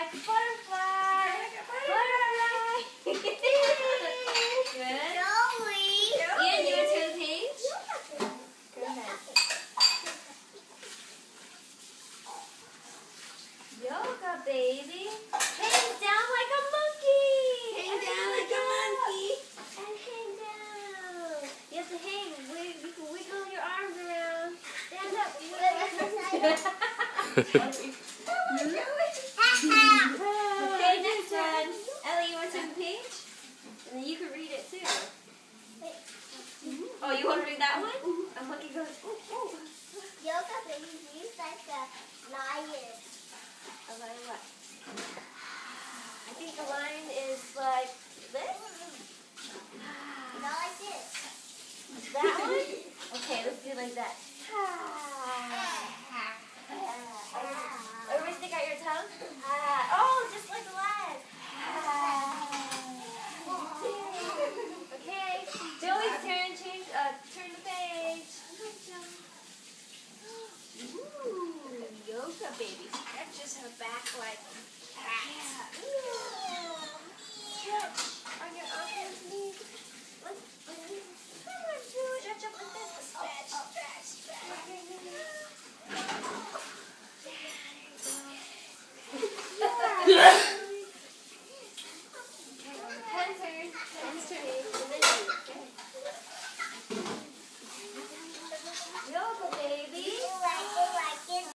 like a butterfly. Butterfly. Good. Ian, you want to turn the page? Go ahead. Yoga, baby. Hang down like a monkey. Hang down like a monkey. And hang down. You have to hang. You can wiggle your arms around. Stand up. Okay, next one. Ellie, you want to turn the page? And then you can read it too. Oh, you want to read that one? A monkey goes, ooh, ooh. Yoga baby is like a lion. A lion what? I think the lion is like this. Not like this. That one? Okay, let's do it like that. Everybody stick out your tongue. Oh, just like the lion. Okay, Joey's turn. Turn the page. Ooh, yoga baby stretches her back like